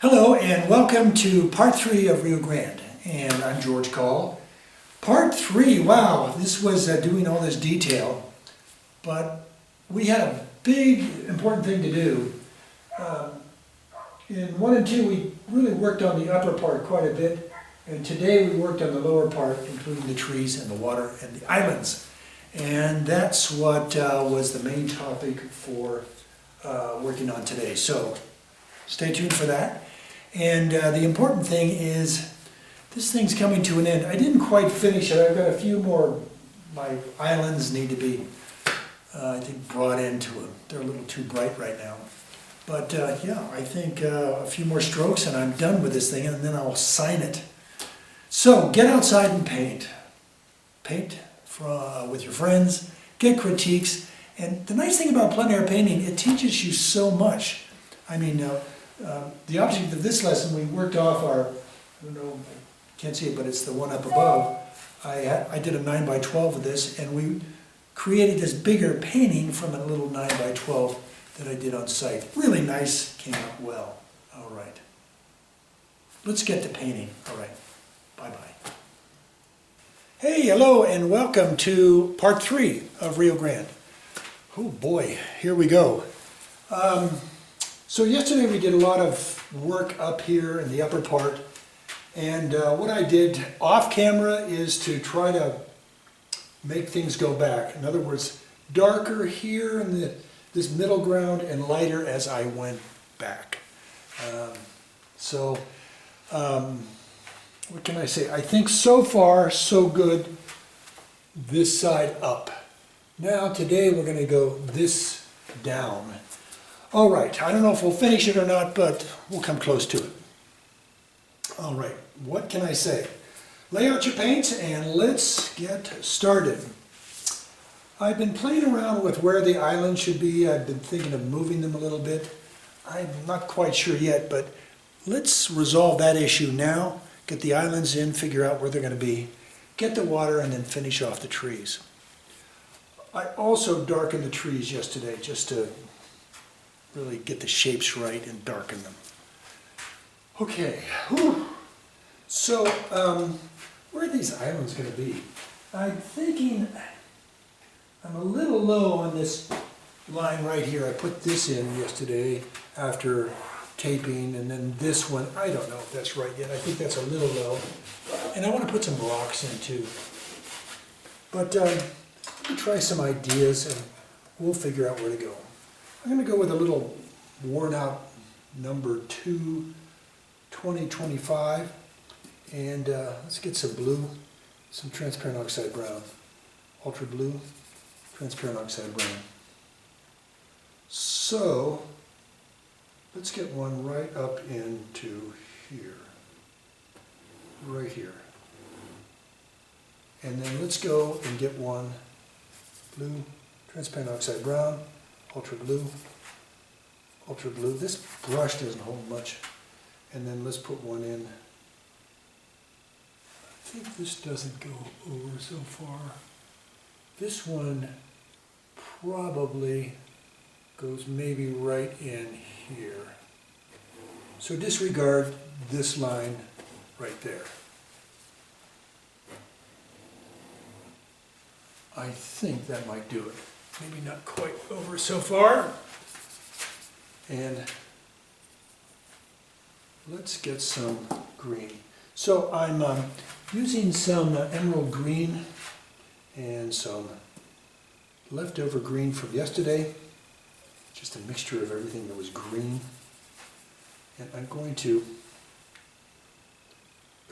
Hello and welcome to part 3 of Rio Grande, and I'm George Coll. Part 3, wow, this was doing all this detail, but we had a big important thing to do. In 1 and 2 we really worked on the upper part quite a bit, and today we worked on the lower part, including the trees and the water and the islands. And that's what was the main topic for working on today. So stay tuned for that. And the important thing is this thing's coming to an end. I didn't quite finish it. I've got a few more. My islands need to be, I think, brought into them. They're a little too bright right now. But yeah, I think a few more strokes and I'm done with this thing, and then I'll sign it. So get outside and paint. Paint with your friends, get critiques. And the nice thing about plein air painting, it teaches you so much. I mean, the object of this lesson, we worked off our, I don't know, I can't see it, but it's the one up above. I did a 9 by 12 of this, and we created this bigger painting from a little 9 by 12 that I did on site. Really nice, came out well. All right. Let's get to painting. All right. Bye-bye. Hey, hello, and welcome to part 3 of Rio Grande. Oh boy, here we go. So yesterday we did a lot of work up here in the upper part, and what I did off camera is to try to make things go back. In other words, darker here in this middle ground and lighter as I went back. What can I say? I think so far so good this side up. Now today we're going to go this down. All right, I don't know if we'll finish it or not, but we'll come close to it. All right, what can I say? Lay out your paints and let's get started. I've been playing around with where the island should be. I've been thinking of moving them a little bit. I'm not quite sure yet, but let's resolve that issue now. Get the islands in, figure out where they're going to be, get the water, and then finish off the trees. I also darkened the trees yesterday just to really get the shapes right and darken them. Okay, whew. So where are these islands going to be? I'm thinking I'm a little low on this line right here. I put this in yesterday after taping, and then this one, I don't know if that's right yet. I think that's a little low. And I want to put some rocks in too. But let me try some ideas and we'll figure out where to go. I'm going to go with a little worn out number 2, 2025, and let's get some blue, some transparent oxide brown, ultra blue, transparent oxide brown. So let's get one right up into here, right here. And then let's go and get one blue, transparent oxide brown, ultra blue, ultra blue. This brush doesn't hold much. And then let's put one in. I think this doesn't go over so far. This one probably goes maybe right in here. So disregard this line right there. I think that might do it. Maybe not quite over so far. And let's get some green. So I'm using some emerald green and some leftover green from yesterday. Just a mixture of everything that was green. And I'm going to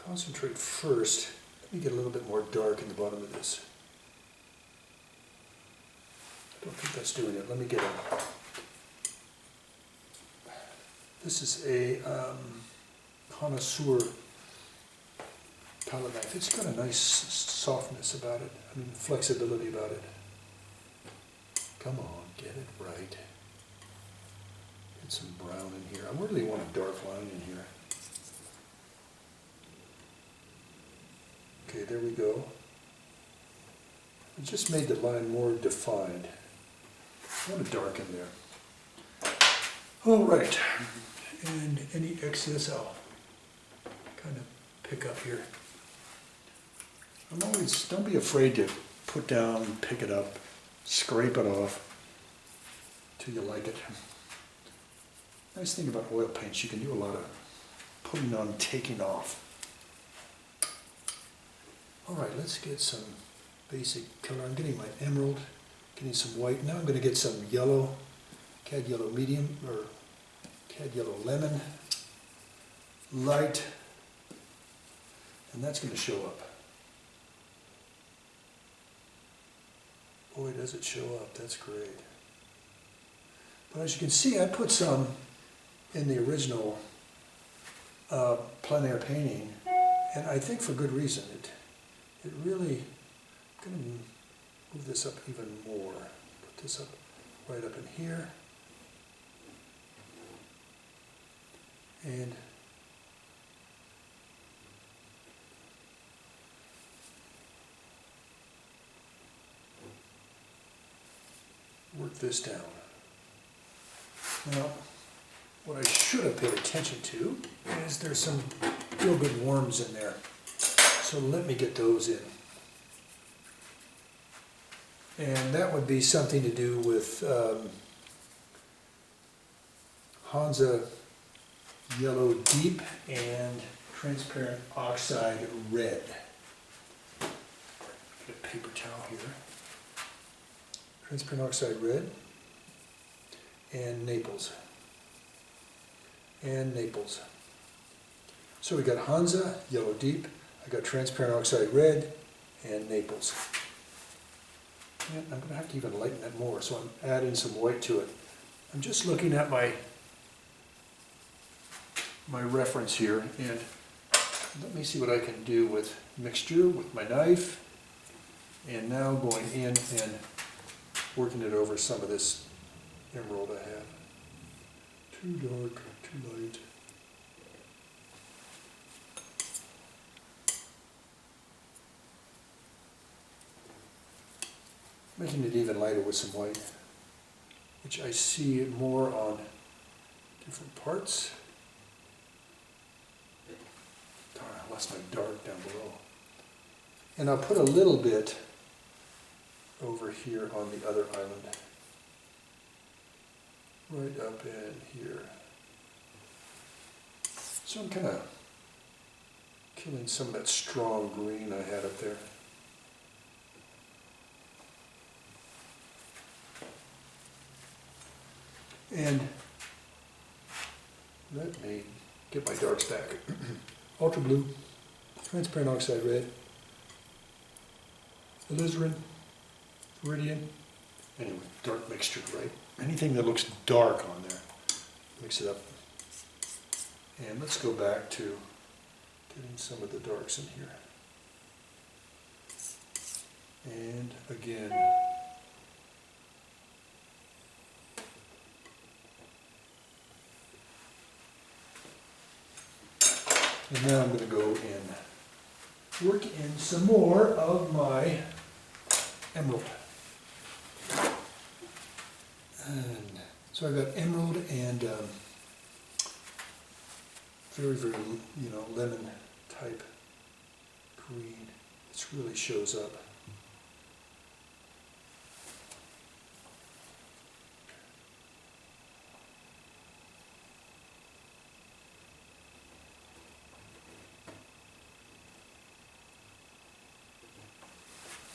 concentrate first. Let me get a little bit more dark in the bottom of this. I don't think that's doing it. Let me get a... This is a connoisseur palette knife. It's got a nice softness about it. I mean, flexibility about it. Come on, get it right. Get some brown in here. I really want a dark line in here. Okay, there we go. I just made the line more defined. I want to darken there. All right. And any excess I'll kind of pick up here. Don't be afraid to put down, pick it up, scrape it off till you like it. Nice thing about oil paints, you can do a lot of putting on, taking off. All right, let's get some basic color. I'm getting my emerald, getting some white. Now I'm going to get some yellow, cad yellow medium, or cad yellow lemon, light, and that's going to show up. Boy, does it show up. That's great. But as you can see, I put some in the original plein air painting, and I think for good reason. It really, I'm going to move this up even more. Put this up right up in here. And work this down. Now, what I should have paid attention to is there's some real good worms in there. So let me get those in. And that would be something to do with Hansa Yellow Deep and Transparent Oxide Red. Get a paper towel here. Transparent Oxide Red and Naples. And Naples. So we got Hansa Yellow Deep, I got Transparent Oxide Red, and Naples. And I'm going to have to even lighten that more, so I'm adding some white to it. I'm just looking at my reference here, and let me see what I can do with mixture with my knife, and now going in and working it over some of this emerald I have. Too dark, too light. Making it even lighter with some white, which I see more on different parts. Darn, I lost my dark down below. And I'll put a little bit over here on the other island. Right up in here. So I'm kind of killing some of that strong green I had up there. And let me get my darks back. Ultra blue, transparent oxide red, alizarin, viridian. Anyway, dark mixture, right? Anything that looks dark on there, mix it up. And let's go back to getting some of the darks in here. And again, and now I'm going to go and work in some more of my emerald. And so I've got emerald and very, very, lemon type green. It really shows up.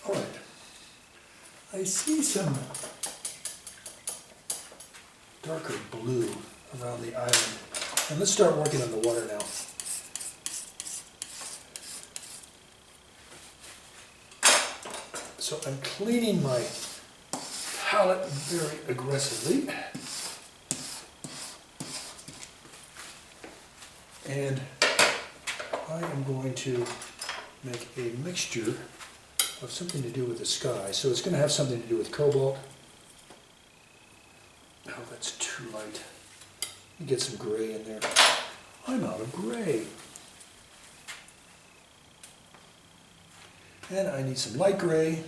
All right. I see some darker blue around the island. And let's start working on the water now. So I'm cleaning my palette very aggressively. And I am going to make a mixture of something to do with the sky. So it's going to have something to do with cobalt. Oh, that's too light. Get some gray in there. I'm out of gray. And I need some light gray.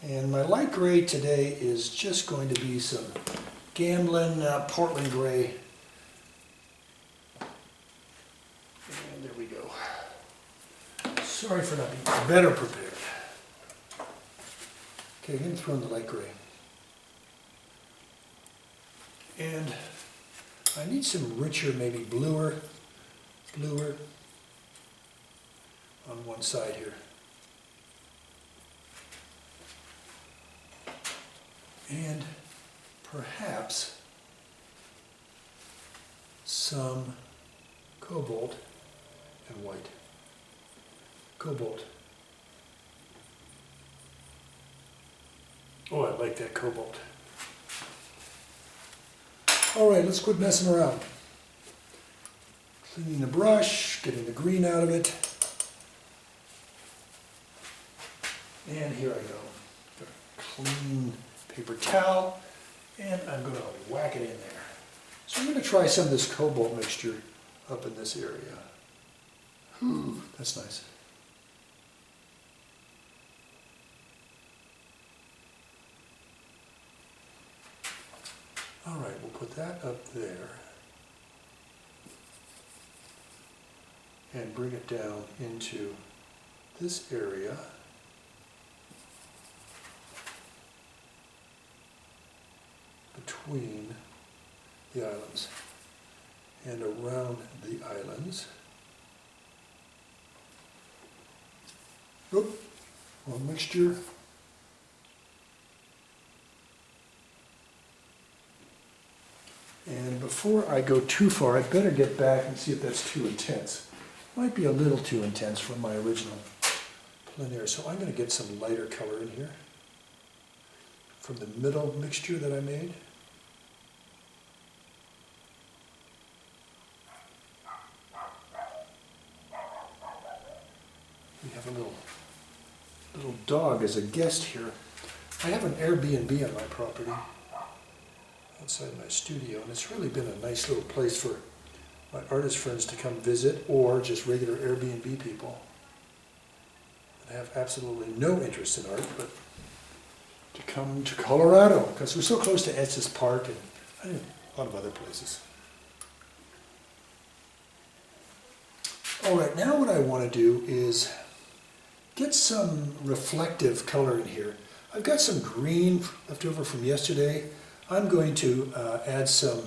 And my light gray today is just going to be some Gamblin Portland gray. Sorry for not being better prepared. Okay, I'm going to throw in the light gray. And I need some richer, maybe bluer on one side here. And perhaps some cobalt and white. Cobalt. Oh, I like that cobalt. All right, let's quit messing around. Cleaning the brush, getting the green out of it. And here I go. Got a clean paper towel, and I'm going to whack it in there. So I'm going to try some of this cobalt mixture up in this area. Ooh, that's nice. All right, we'll put that up there and bring it down into this area. Between the islands and around the islands. Oop, one mixture. And before I go too far, I'd better get back and see if that's too intense. Might be a little too intense for my original plein air, so I'm going to get some lighter color in here from the middle mixture that I made. We have a little dog as a guest here. I have an Airbnb on my property outside my studio, and it's really been a nice little place for my artist friends to come visit, or just regular Airbnb people that have absolutely no interest in art, but to come to Colorado, because we're so close to Estes Park and a lot of other places. All right, now what I want to do is get some reflective color in here. I've got some green left over from yesterday. I'm going to add some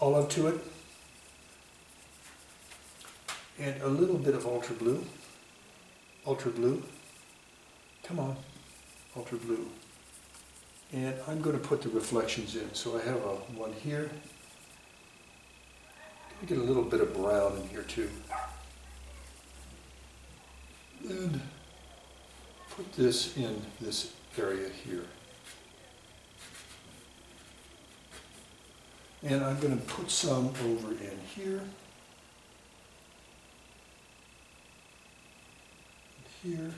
olive to it and a little bit of ultra blue. Ultra blue. Come on, ultra blue. And I'm going to put the reflections in. So I have one here. Get a little bit of brown in here too. And put this in this area here. And I'm going to put some over in here. And here.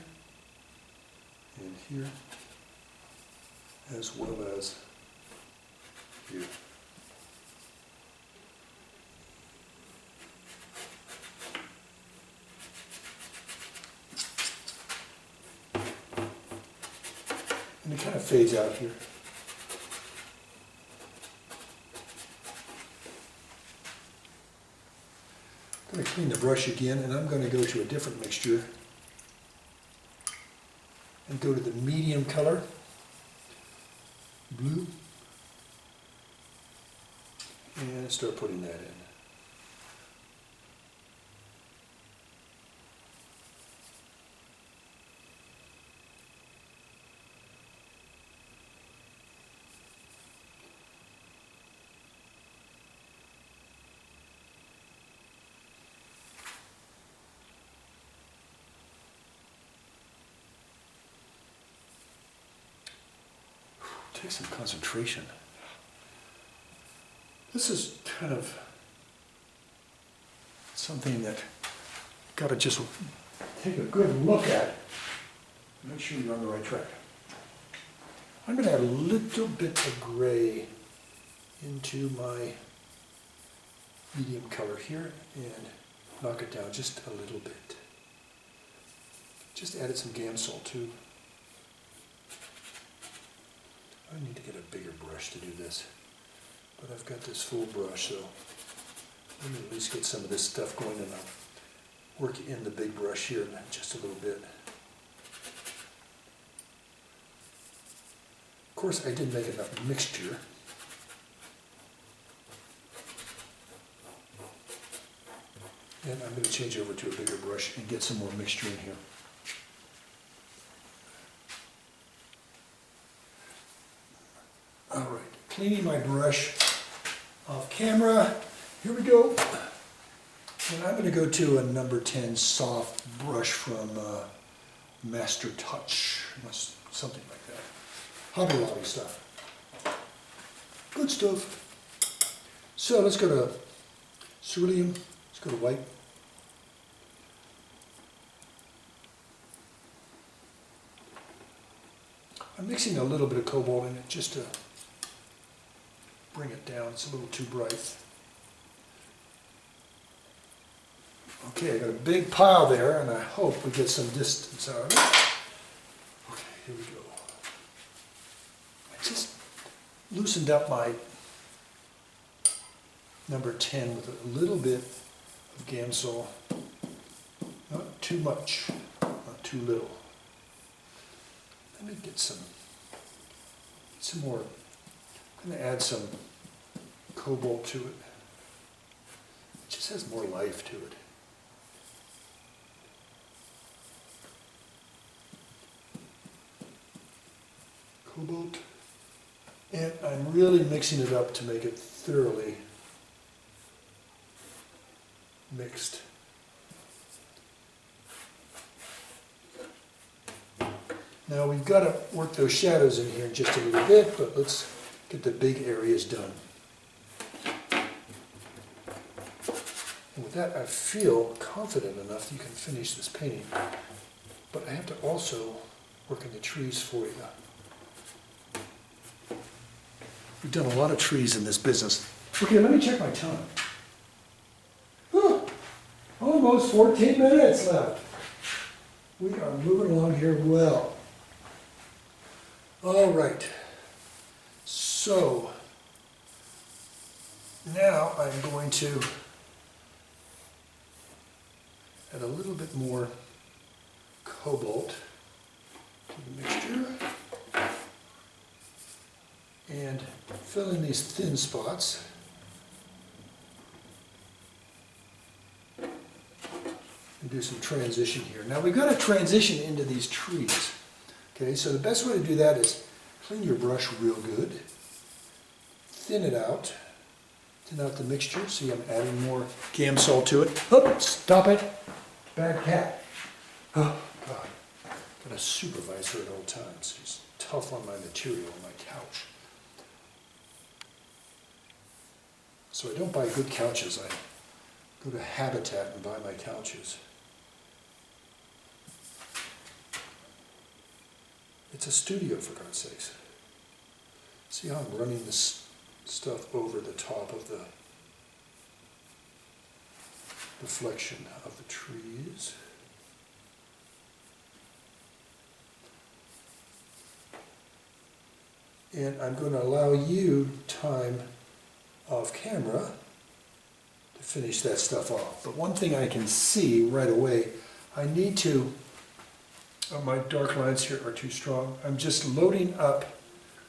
And here. As well as here. And it kind of fades out here. I'm going to clean the brush again, and I'm going to go to a different mixture and go to the medium color, blue, and start putting that in. Takes some concentration. This is kind of something that you've got to just take a good look at. Make sure you're on the right track. I'm going to add a little bit of gray into my medium color here and knock it down just a little bit. Just added some Gamsol too. I need to get a bigger brush to do this, but I've got this full brush, so let me at least get some of this stuff going in work in the big brush here just a little bit. Of course, I didn't make enough mixture. And I'm going to change over to a bigger brush and get some more mixture in here. All right, cleaning my brush off camera. Here we go. And I'm going to go to a number 10 soft brush from Master Touch, something like that. Hobby Lobby stuff. Good stuff. So let's go to cerulean. Let's go to white. I'm mixing a little bit of cobalt in it just to bring it down. It's a little too bright. Okay, I got a big pile there, and I hope we get some distance out of it. Okay, here we go. I just loosened up my number 10 with a little bit of Gamsol. Not too much, not too little. Let me get some more. I'm going to add some cobalt to it. It just has more life to it. Cobalt. And I'm really mixing it up to make it thoroughly mixed. Now we've got to work those shadows in here in just a little bit, but let's get the big areas done. And with that, I feel confident enough that you can finish this painting. But I have to also work in the trees for you. We've done a lot of trees in this business. Okay, let me check my time. Almost 14 minutes left. We are moving along here well. All right. So now I'm going to add a little bit more cobalt to the mixture and fill in these thin spots. And do some transition here. Now we've got to transition into these trees. Okay, so the best way to do that is clean your brush real good, thin it out, thin out the mixture. See, I'm adding more Gamsol to it. Oh, stop it, bad cat. Oh God, got a supervisor at all times. He's tough on my material on my couch. So I don't buy good couches. I go to Habitat and buy my couches. It's a studio, for God's sakes. See how I'm running this stuff over the top of the reflection of the trees. And I'm going to allow you time off camera to finish that stuff off. But one thing I can see right away, I need to, my dark lines here are too strong. I'm just loading up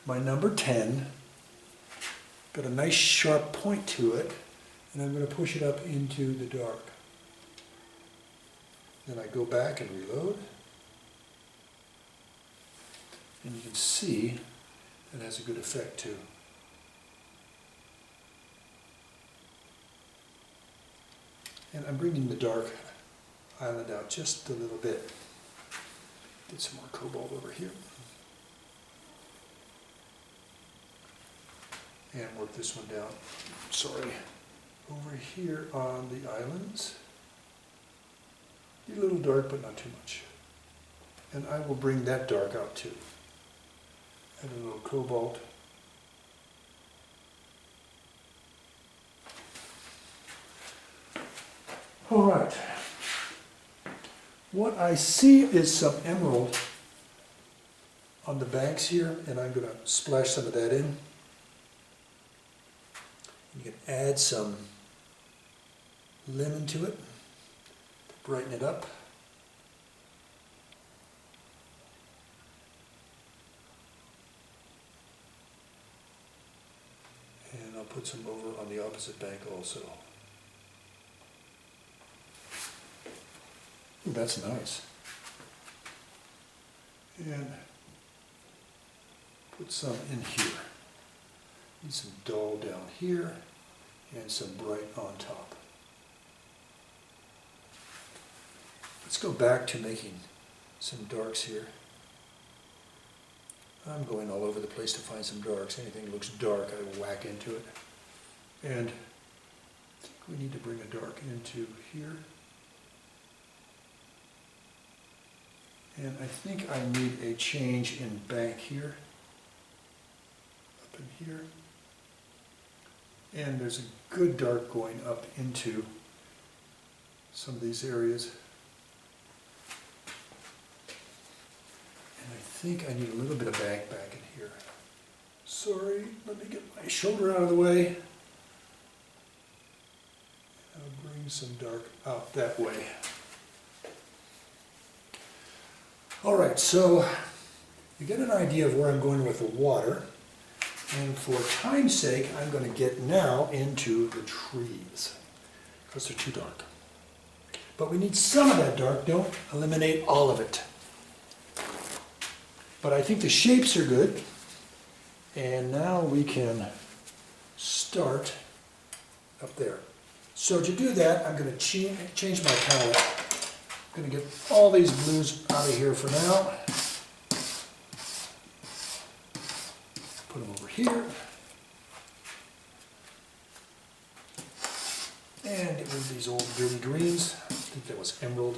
my number 10, got a nice sharp point to it, and I'm going to push it up into the dark. Then I go back and reload, and you can see it has a good effect too. And I'm bringing the dark island out just a little bit. Get some more cobalt over here. And work this one down. Sorry. Over here on the islands. Be a little dark, but not too much. And I will bring that dark out too. Add a little cobalt. All right. What I see is some emerald on the banks here, and I'm going to splash some of that in. You can add some lemon to it, brighten it up. And I'll put some over on the opposite bank also. Ooh, that's nice. And put some in here. Need some dull down here and some bright on top. Let's go back to making some darks here. I'm going all over the place to find some darks. Anything that looks dark, I whack into it. And I think we need to bring a dark into here. And I think I need a change in bank here, up in here. And there's a good dark going up into some of these areas. And I think I need a little bit of bank back in here. Sorry, let me get my shoulder out of the way. I'll bring some dark out that way. All right, so you get an idea of where I'm going with the water. And for time's sake, I'm going to get now into the trees because they're too dark. But we need some of that dark. Don't eliminate all of it. But I think the shapes are good. And now we can start up there. So to do that, I'm going to change my palette. I'm going to get all these blues out of here for now. Put them over here. And get rid of these old dirty greens. I think that was emerald.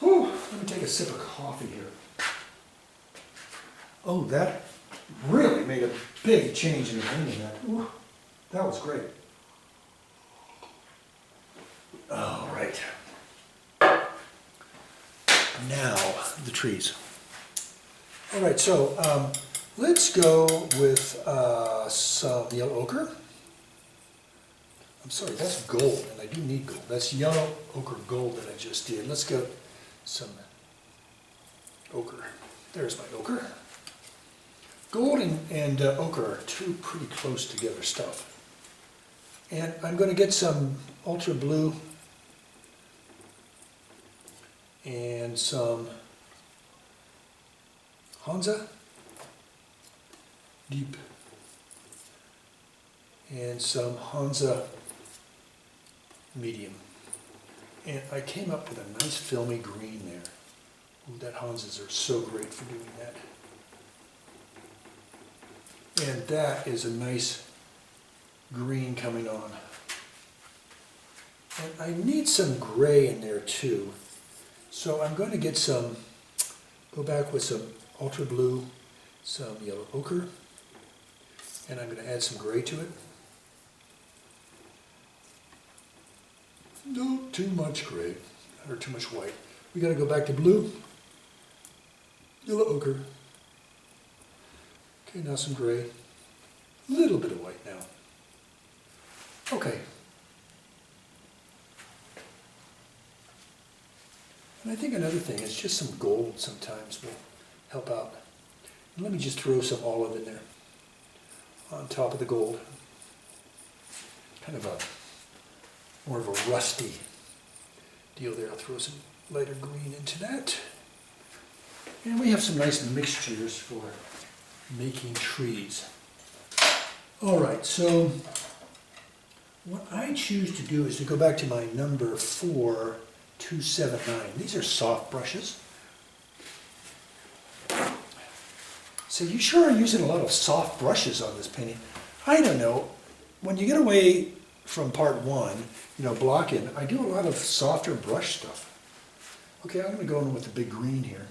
Whew, let me take a sip of coffee here. Oh, that really made a big change in the painting. Ooh, that was great. All right. Now, the trees. All right, so let's go with some yellow ochre. I'm sorry, that's gold, and I do need gold. That's yellow ochre gold that I just did. Let's get some ochre. There's my ochre. Gold and ochre are two pretty close together stuff. And I'm going to get some ultra blue and some Hansa deep and some Hansa medium. And I came up with a nice filmy green there. Ooh, that Hansas are so great for doing that. And that is a nice green coming on. And I need some gray in there too. So I'm going to get some, go back with some ultra blue, some yellow ochre, and I'm going to add some gray to it. Not too much gray, or too much white. We got to go back to blue, yellow ochre. Okay, now some gray, a little bit of white now. Okay. And I think another thing is just some gold sometimes will help out. And let me just throw some olive in there on top of the gold. Kind of a more of a rusty deal there. I'll throw some lighter green into that. And we have some nice mixtures for making trees. All right, so what I choose to do is to go back to my number 4279. These are soft brushes. So you sure are using a lot of soft brushes on this painting. I don't know. When you get away from part one, blocking, I do a lot of softer brush stuff. Okay, I'm going to go in with the big green here.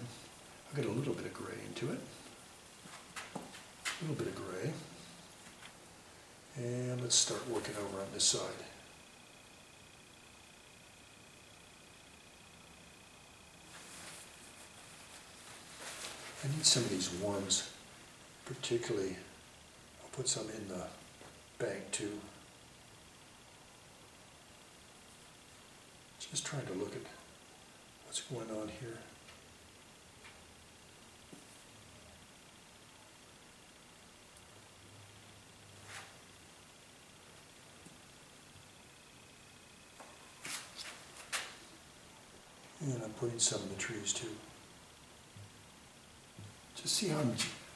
I'll get a little bit of gray into it. A little bit of gray. And let's start working over on this side. I need some of these worms, particularly. I'll put some in the bag too. Just trying to look at what's going on here. And I'm putting some in the trees too. Just see how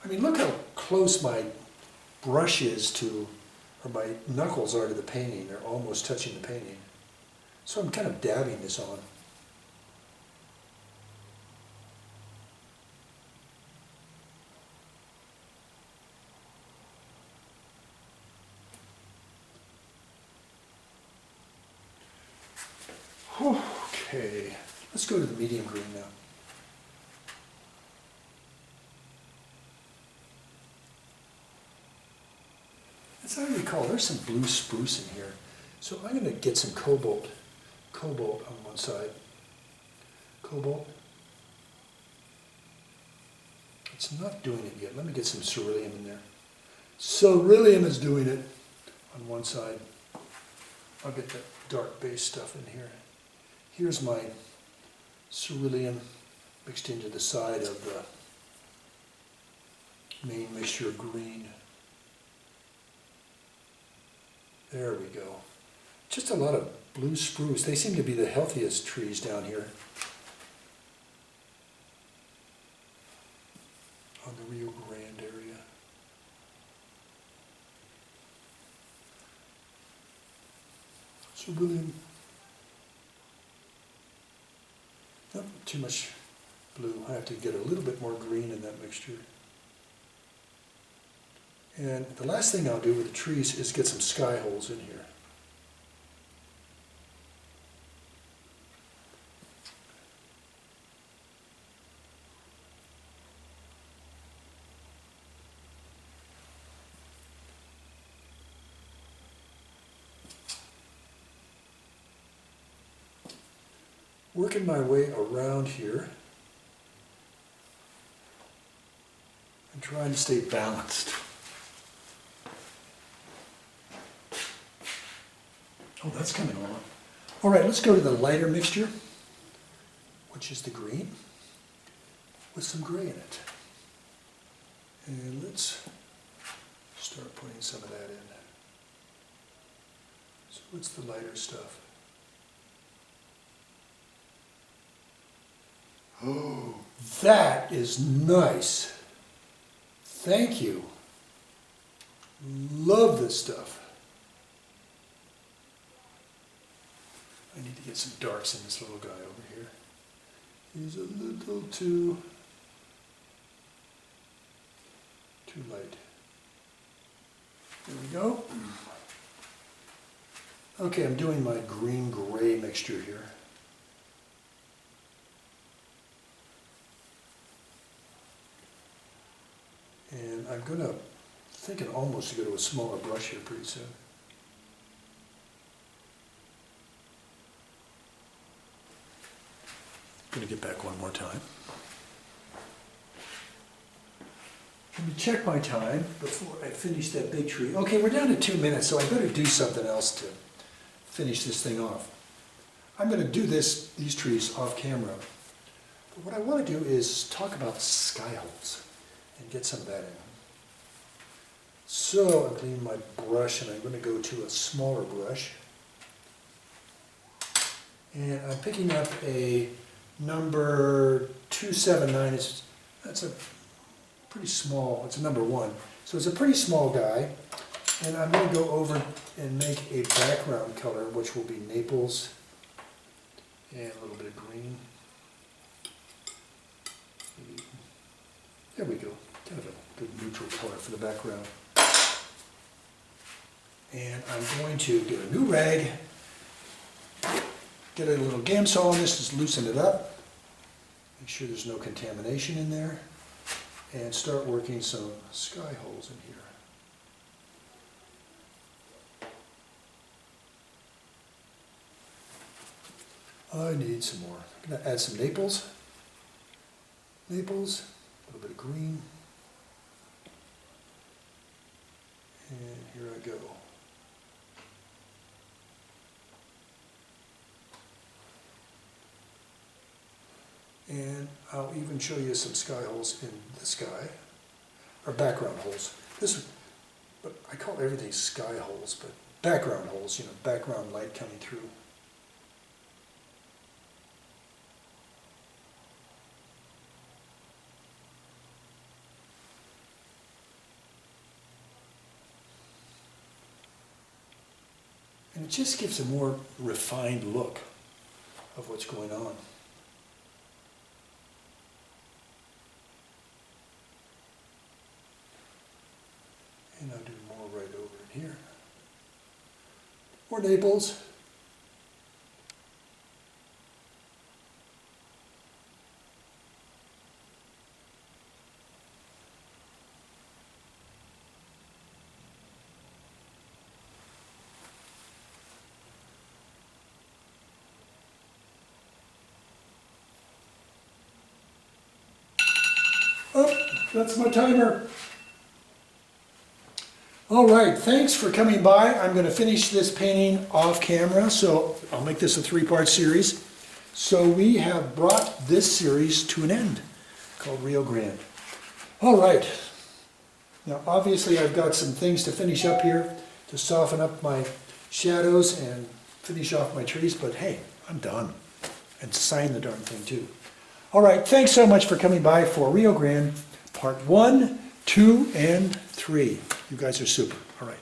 I mean, look how close my brush is to, or my knuckles are to the painting. They're almost touching the painting. So I'm kind of dabbing this on. Okay, let's go to the medium green now. As I recall, there's some blue spruce in here. So I'm going to get some cobalt on one side. Cobalt. It's not doing it yet. Let me get some cerulean in there. Cerulean is doing it on one side. I'll get the dark base stuff in here. Here's my cerulean mixed into the side of the main mixture of green. There we go. Just a lot of blue spruce. They seem to be the healthiest trees down here on the Rio Grande area. Cerulean. Not too much blue. I have to get a little bit more green in that mixture. And the last thing I'll do with the trees is get some sky holes in here. Working my way around here and trying to stay balanced. Oh, that's coming along. All right, let's go to the lighter mixture, which is the green, with some gray in it. And let's start putting some of that in. So what's the lighter stuff? Oh, that is nice. Thank you. Love this stuff. I need to get some darks in this little guy over here. He's a little too light. There we go. Okay, I'm doing my green-gray mixture here. And I'm thinking almost to go to a smaller brush here pretty soon. I'm going to get back one more time. Let me check my time before I finish that big tree. Okay, we're down to 2 minutes, so I better do something else to finish this thing off. I'm going to do these trees off camera. But what I want to do is talk about sky holes and get some of that in. So I'm cleaning my brush and I'm going to go to a smaller brush. And I'm picking up a number 279. That's a pretty small, it's a number 1. So it's a pretty small guy. And I'm going to go over and make a background color, which will be Naples and a little bit of green. There we go. Kind of a good neutral color for the background. And I'm going to get a new rag, get a little Gamsol on this, just loosen it up, make sure there's no contamination in there, and start working some sky holes in here. I need some more. I'm going to add some Naples, a little bit of green, and here I go. And I'll even show you some sky holes in the sky, or background holes. But I call everything sky holes, but background holes, background light coming through. And it just gives a more refined look of what's going on. And I'll do more right over in here. More Naples. Oh, that's my timer. All right, thanks for coming by. I'm going to finish this painting off camera, so I'll make this a three-part series. So we have brought this series to an end, called Rio Grande. All right, now obviously I've got some things to finish up here to soften up my shadows and finish off my trees, but hey, I'm done. And sign the darn thing too. All right, thanks so much for coming by for Rio Grande, part 1, 2, and 3. You guys are super. All right.